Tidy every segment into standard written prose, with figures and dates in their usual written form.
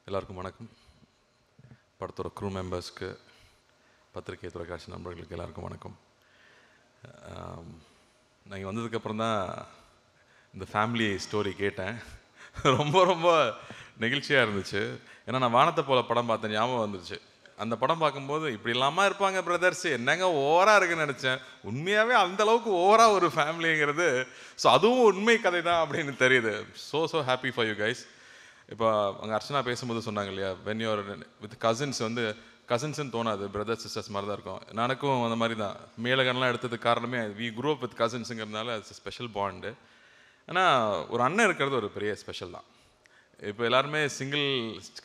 எல்லாருக்கும் வணக்கம். படத்தோட க்ரூ மெம்பர்ஸ்க்கு, பத்திரிகை தொலைக்காட்சி நண்பர்களுக்கு எல்லாருக்கும் வணக்கம். நான் இங்கே வந்ததுக்கப்புறம் தான் இந்த ஃபேமிலி ஸ்டோரி கேட்டேன். ரொம்ப ரொம்ப நெகிழ்ச்சியாக இருந்துச்சு. ஏன்னா நான் வானத்தை போல படம் பார்த்தேன், ஞாபகம் வந்துருச்சு. அந்த படம் பார்க்கும்போது இப்படி இல்லாமல் இருப்பாங்க பிரதர்ஸ், என்னங்க ஓவராக இருக்குன்னு நினச்சேன். உண்மையாகவே அந்தளவுக்கு ஓவராக ஒரு ஃபேமிலிங்கிறது, ஸோ அதுவும் உண்மை கதை தான் அப்படின்னு தெரியுது. So happy for you guys. இப்போ அங்கே அர்ச்சனா பேசும்போது சொன்னாங்க இல்லையா, வென் யூஆர் வித் கசின்ஸ் வந்து கசின்ஸ்ன்னு தோணாது, பிரதர்ஸ் சிஸ்டர்ஸ் மாதிரி தான் இருக்கும். எனக்கும் அந்த மாதிரி தான். மேலகன்லாம் எடுத்ததுக்கு காரணமே வி குரோ அப் வித் கசின்ஸுங்கிறதுனால இட்ஸ் ஸ்பெஷல் பாண்டு. ஆனால் ஒரு அண்ணன் இருக்கிறது ஒரு பெரிய ஸ்பெஷல் தான். இப்போ எல்லாருமே சிங்கிள்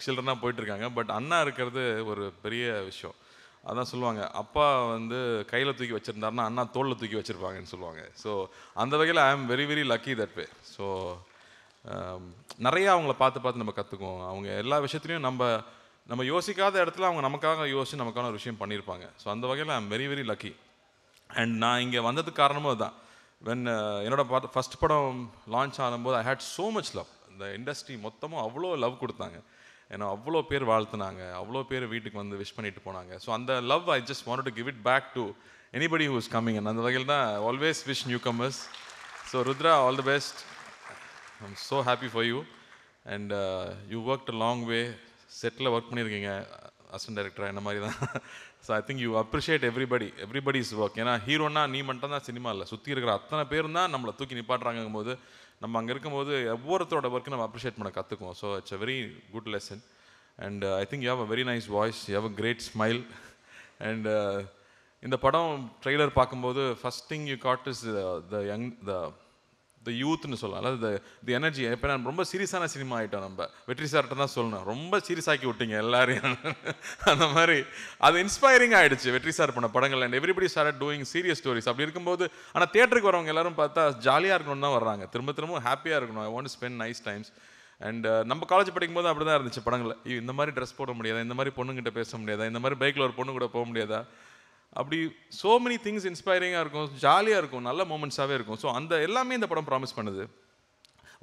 சில்ட்ரனாக போயிட்டுருக்காங்க, பட் அண்ணா இருக்கிறது ஒரு பெரிய விஷயம். அதான் சொல்லுவாங்க, அப்பா வந்து கையில் தூக்கி வச்சுருந்தாருன்னா அண்ணா தோளில் தூக்கி வச்சுருப்பாங்கன்னு சொல்லுவாங்க. ஸோ அந்த வகையில் I am very very lucky that way. So நிறையா அவங்கள பார்த்து நம்ம கற்றுக்குவோம். அவங்க எல்லா விஷயத்துலையும் நம்ம யோசிக்காத இடத்துல அவங்க நமக்காக யோசித்து நமக்கான ஒரு விஷயம் பண்ணியிருப்பாங்க. ஸோ அந்த வகையில் I am very very lucky. And நான் இங்கே வந்ததுக்கு காரணமும் அதுதான். வென் என்னோட ஃபஸ்ட் படம் லான்ச் ஆகும்போது ஐ ஹேட் ஸோ மச் லவ். இந்த இண்டஸ்ட்ரி மொத்தமும் அவ்வளோ லவ் கொடுத்தாங்க. ஏன்னா அவ்வளோ பேர் வாழ்த்துனாங்க, அவ்வளோ பேர் வீட்டுக்கு வந்து விஷ் பண்ணிட்டு போனாங்க. ஸோ அந்த love I just wanted to give it back to anybody who is coming. And அந்த வகையில் தான் always wish newcomers. So Rudra, all the best. I'm so happy for you. And you worked a long way. செட்டில் work பண்ணியிருக்கீங்க assistant டைரக்டராக, என்ன மாதிரி தான். So I think you appreciate everybody's work. ஏன்னா ஹீரோனா நீ மட்டும் தான் சினிமா இல்லை, சுற்றி இருக்கிற அத்தனை பேரும் தான் நம்மளை தூக்கி நிப்பாட்டுறாங்கும் போது நம்ம அங்கே இருக்கும்போது ஒவ்வொருத்தரோட ஒர்க்கு நம்ம அப்ரிஷியேட் பண்ண கற்றுக்குவோம். So it's a very good lesson. And I think you have a very nice voice, you have a great smile. And இந்த படம் ட்ரெய்லர் பார்க்கும்போது first thing you got is the யூத்னு சொல்லலாம், அதாவது தி எனர்ஜி. இப்போ நான் ரொம்ப சீரியஸான சினிமா ஆகிட்டோம். நம்ம வெற்றி சார்கிட்ட தான் சொல்லணும், ரொம்ப சீரியஸ் ஆக்கி விட்டீங்க எல்லாரையும். அந்த மாதிரி அது இன்ஸ்பைரிங் ஆகிடுச்சு வெற்றி சார் பண்ண படங்கள். And everybody started doing serious stories. அப்படி இருக்கும்போது ஆனால் தியேட்டருக்கு வரவங்க எல்லாரும் பார்த்தா ஜாலியாக இருக்கணும்னு தான் வர்றாங்க, திரும்ப ஹாப்பியாக இருக்கணும். ஐ want to spend nice times. And நம்ம காலேஜ் படிக்கும்போது அப்படி தான் இருந்துச்சு படங்கள். இந்த மாதிரி ட்ரெஸ் போட முடியாதா, இந்த மாதிரி பொண்ணுங்கிட்ட பேச முடியாதா, இந்த மாதிரி பைக்கில் ஒரு பொண்ணு கூட போக முடியாதா, அப்படி ஸோ மெனி திங்ஸ் இன்ஸ்பைரிங்காக இருக்கும், ஜாலியாக இருக்கும், நல்ல மூமெண்ட்ஸாகவே இருக்கும். ஸோ அந்த எல்லாமே இந்த படம் ப்ராமிஸ் பண்ணுது.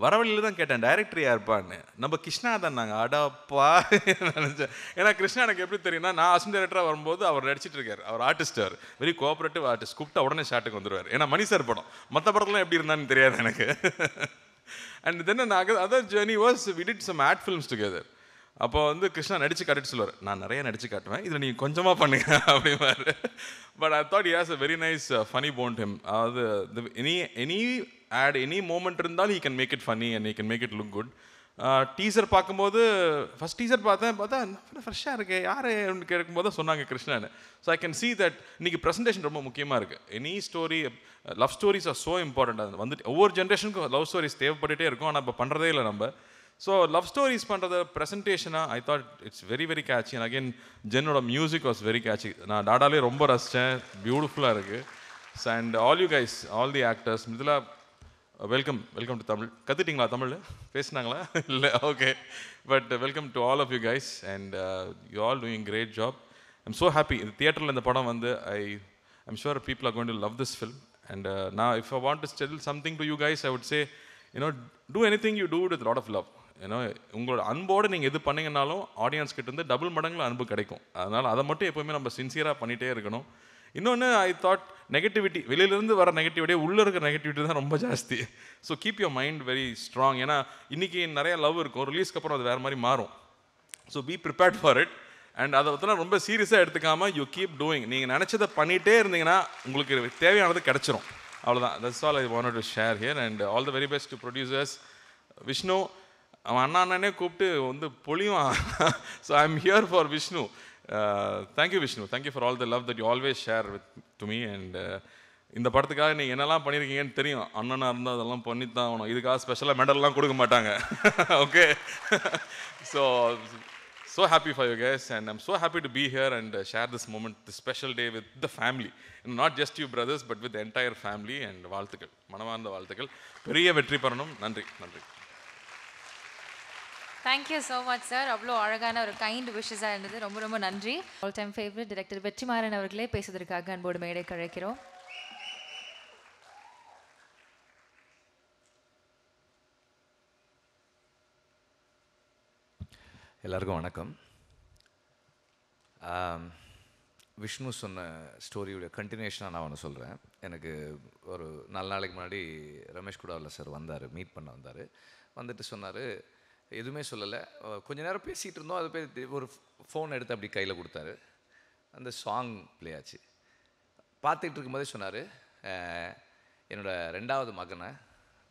வரவழியில் தான் கேட்டேன், டைரக்டர் யாருப்பான்னு. நம்ம கிருஷ்ணா தான். நாங்கள் அடாப்பா நினச்சேன். ஏன்னா கிருஷ்ணா எனக்கு எப்படி தெரியும்னா, நான் அசிஸ்டன்ட் டைரக்டராக வரும்போது அவர் நடிச்சிட்டு இருக்கார். அவர் ஆர்டிஸ்ட், அவர் வெரி கோஆப்ரேட்டிவ் ஆர்டிஸ்ட். கூப்பிட்டா உடனே ஷாட்டுக்கு வந்துடுவார். ஏன்னா மணி சார் படம், மற்ற படத்துலாம் எப்படி இருந்தான்னு தெரியாது எனக்கு. And then other journey was we did some ad films together. அப்போ வந்து கிருஷ்ணா நடிச்சு காட்டிட்டு சொல்லுவார், நான் நிறைய நடிச்சு காட்டுவேன், இதில் நீங்கள் கொஞ்சமாக பண்ணுங்க அப்படிவாரு. But I thought he has a very nice funny bone him. அதாவது எனி ஆட், எனி மூமெண்ட் இருந்தாலும் he can make it funny and he can make it look good. Teaser பார்க்கும்போது ஃபஸ்ட் டீசர் பார்த்தா ஃப்ரெஷ்ஷாக இருக்கு, யார் கேட்கும்போது தான் சொன்னாங்க கிருஷ்ணான்னு. So I can see that இன்னைக்கு ப்ரெசன்டேஷன் ரொம்ப முக்கியமாக இருக்குது. Any story, love stories are so important. அது வந்துட்டு ஒவ்வொரு ஜென்ரேஷனுக்கும் லவ் ஸ்டோரிஸ் தேவைப்பட்டுகிட்டே இருக்கும், ஆனால் இப்போ பண்ணுறதே இல்லை நம்ம. ஸோ லவ் ஸ்டோரிஸ் பண்ணுறது ப்ரெசன்டேஷனாக I thought it's very very catchy. And again ஜென்னோட மியூசிக் வாஸ் வெரி கேட்சி. நான் டாடாலே ரொம்ப ரசித்தேன், பியூட்டிஃபுல்லாக இருக்குது. And all you guys, all the actors, இதில் வெல்கம் டு தமிழ். கற்றுட்டிங்களா தமிழ்? பேசினாங்களா? இல்லை, okay. But welcome to all of you guys. And you all doing great job. I'm so happy. இது தியேட்டரில் இந்த படம் வந்து I'm sure people are going to love this film. And நான் if I want to tell something to you guys, I would say, do anything you do with lot of love. உங்களோட அன்போடு நீங்கள் எது பண்ணிங்கனாலும் ஆடியன்ஸ் கிட்டேருந்து double மடங்கில் அன்பு கிடைக்கும். அதனால் அதை மட்டும் எப்போவுமே நம்ம சின்சியராக பண்ணிகிட்டே இருக்கணும். இன்னொன்று, ஐ தாட் நெகட்டிவிட்டி, வெளியிலேருந்து வர நெகட்டிவிட்டியே உள்ளே இருக்கிற நெகட்டிவிட்டி தான் ரொம்ப ஜாஸ்தி. So keep your mind very strong. ஏன்னா இன்றைக்கி நிறையா லவ் இருக்கும், ரிலீஸ்க்கு அப்புறம் அது வேறு மாதிரி மாறும். So be prepared for it. And அதை பற்றினா ரொம்ப சீரியஸாக எடுத்துக்காமல் யூ கீப் டூயிங். நீங்கள் நினச்சதை பண்ணிகிட்டே இருந்தீங்கன்னா உங்களுக்கு தேவையானது கிடச்சிரும். அவ்வளோதான். That's all I wanted to share here. And all the very best to producers. Vishnu, அவன் அண்ணனே கூப்பிட்டு வந்து பொழிவான். So I am here for Vishnu. Thank you Vishnu, thank you for all the love that you always share with to me. அண்ட் இந்த படத்துக்காக நீங்கள் என்னெல்லாம் பண்ணியிருக்கீங்கன்னு தெரியும். அண்ணனாக இருந்தால் அதெல்லாம் பண்ணித்தான் ஆகணும். இதுக்காக ஸ்பெஷலாக மெடல்லாம் கொடுக்க மாட்டாங்க. Okay. So happy for you guys, and I'm so happy to be here and share this moment, this special day with the family. And not just you brothers, but with the entire family. And வாழ்த்துக்கள், மனமார்ந்த வாழ்த்துக்கள். பெரிய வெற்றி பெறணும். நன்றி. Thank you so much sir. அவ்வளோ அழகான ஒரு கைண்ட் விஷஸாக இருந்தது. ரொம்ப நன்றி. All time favourite director Vetrimaaran அவர்களே பேசுவதற்காக அன்போடு மேடை கழைக்கிறோம். எல்லாருக்கும் வணக்கம். விஷ்ணு சொன்ன ஸ்டோரியோட கண்டினியூஷனாக நான் ஒன்று சொல்கிறேன். எனக்கு ஒரு 4 நாளைக்கு முன்னாடி ரமேஷ் குடாவில் சார் வந்தார், மீட் பண்ண வந்தார். வந்துட்டு சொன்னார், எதுவுமே சொல்லலை, கொஞ்ச நேரம் பேசிகிட்டு இருந்தோம். அது போய் ஒரு ஃபோன் எடுத்து அப்படி கையில் கொடுத்தாரு. அந்த சாங் ப்ளே ஆச்சு. பார்த்துட்டு இருக்கும்போதே சொன்னார், என்னோட 2வது மகனை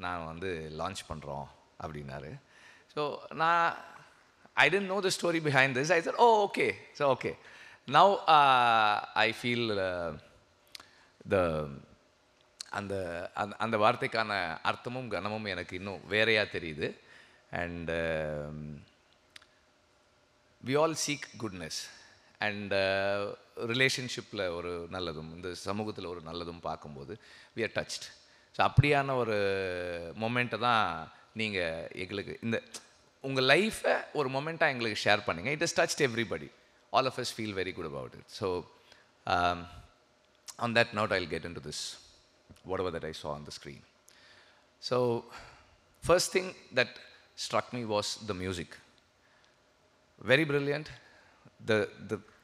நான் வந்து லான்ச் பண்ணுறோம் அப்படின்னாரு. ஸோ நான் I didn't know the story behind this. I said, oh, okay. So, okay. Now, I feel அந்த வார்த்தைக்கான அர்த்தமும் கனமும் எனக்கு இன்னும் வேறையாக தெரியுது. And we all seek goodness. And ரிலேஷன்ஷிப்பில் ஒரு நல்லதும் இந்த சமூகத்தில் ஒரு நல்லதும் பார்க்கும்போது we are touched. ஸோ அப்படியான ஒரு மொமெண்ட்டை தான் நீங்கள் எங்களுக்கு இந்த உங்கள் லைஃப்பை ஒரு மொமெண்ட்டாக எங்களுக்கு ஷேர் பண்ணிங்க. It is touched everybody. All of us feel very good about it. So on that note I will get into this whatever that I saw on the screen. So first thing that struck me was the music. Very brilliant.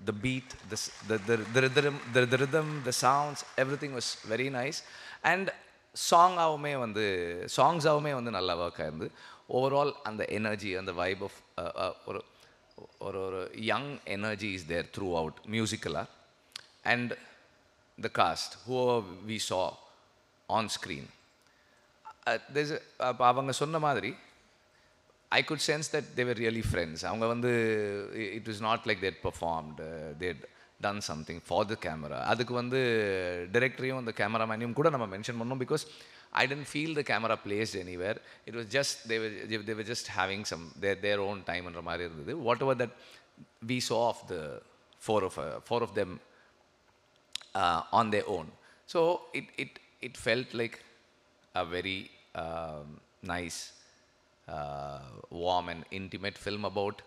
The beat, the rhythm, the sounds, everything was very nice. And சாங்ஸாகவுமே வந்து நல்லா work ஆயிருந்து. Overall அந்த energy, அந்த vibe of ஒரு ஒரு ஒரு young energy is there throughout மியூசிக்கலாக. And the cast who we saw on screen, அப்போ அவங்க சொன்ன மாதிரி I could sense that they were really friends. அவங்க வந்து it was not like they had performed, they had done something for the camera. அதுக்கு வந்து டைரக்டரையும் அந்த கேமராமேனையும் கூட நம்ம மென்ஷன் பண்ணோம். Because I didn't feel the camera placed anywhere. It was just they were just having some their own time என்ற மாதிரி இருந்தது. Whatever that we saw of the four of them on their own. So it felt like a very nice, warm and intimate film about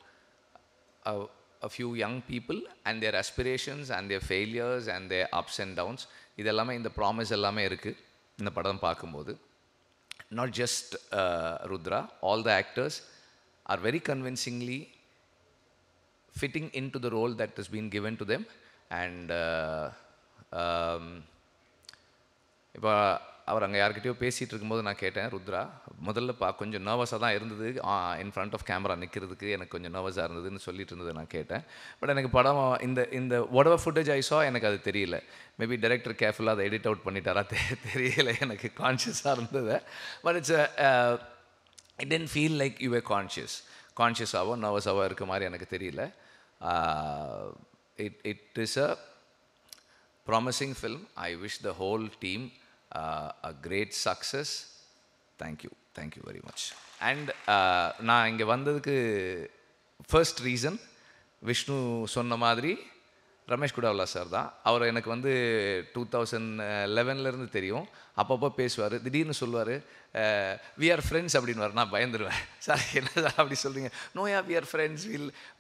a few young people and their aspirations and their failures and their ups and downs. இதெல்லாமே இந்த promise எல்லாமே இருக்குது இந்த படம் பார்க்கும்போது. Not just Rudra, all the actors are very convincingly fitting into the role that has been given to them. And இப்போ அவர் அங்கே யார்கிட்டயோ பேசிகிட்டு இருக்கும்போது நான் கேட்டேன், ருத்ரா முதல்ல கொஞ்சம் நர்வஸாக தான் இருந்தது, இன் ஃப்ரண்ட் ஆஃப் கேமரா நிற்கிறதுக்கு எனக்கு கொஞ்சம் நர்வஸாக இருந்ததுன்னு சொல்லிட்டு இருந்தது நான் கேட்டேன். பட் எனக்கு படம் இந்த whatever footage I saw எனக்கு அது தெரியல. மேபி டைரக்டர் கேர்ஃபுல்லாக அதை எடிட் அவுட் பண்ணிட்டாரா தெரியல, எனக்கு கான்ஷியஸாக இருந்தது. But it didn't feel like you were கான்ஷியஸாகவோ நர்வஸாகவோ இருக்க மாதிரி எனக்கு தெரியல. It is a promising film. I wish the whole team a great success. Thank you very much. And நான் இங்கே வந்ததுக்கு ஃபர்ஸ்ட் ரீசன் விஷ்ணு சொன்ன மாதிரி ரமேஷ் குடாவலா சார் தான். அவர் எனக்கு வந்து 2011 தெரியும். அப்பப்போ பேசுவார், திடீர்னு சொல்லுவார் வி ஆர் ஃப்ரெண்ட்ஸ் அப்படின்வார். நான் பயந்துருவேன், சார் என்ன சார் அப்படி சொல்கிறீங்க? நோயா we are friends,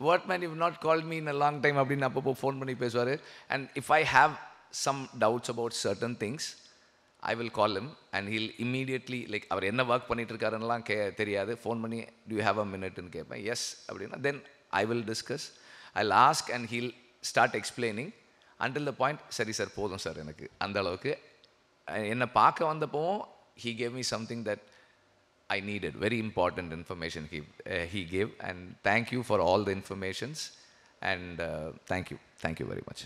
what man you not call me in a long time அப்படின்னு அப்பப்போ ஃபோன் பண்ணி பேசுவார். And if I have some doubts about certain things, I will call him and he'll immediately, like அவர் என்ன work பண்ணிட்டு இருக்காருன்னெலாம் தெரியாது, phone பண்ணி do you have a minute ன்னு கேட்பேன். எஸ் அப்படின்னா then I will discuss, I'll ask and he'll start explaining until the point சரி sir போதும் sir எனக்கு அந்த அளவுக்கு. என்னை பார்க்க வந்தப்போவும் he gave me something that I needed, very important information he gave. And thank you for all the informations and thank you very much.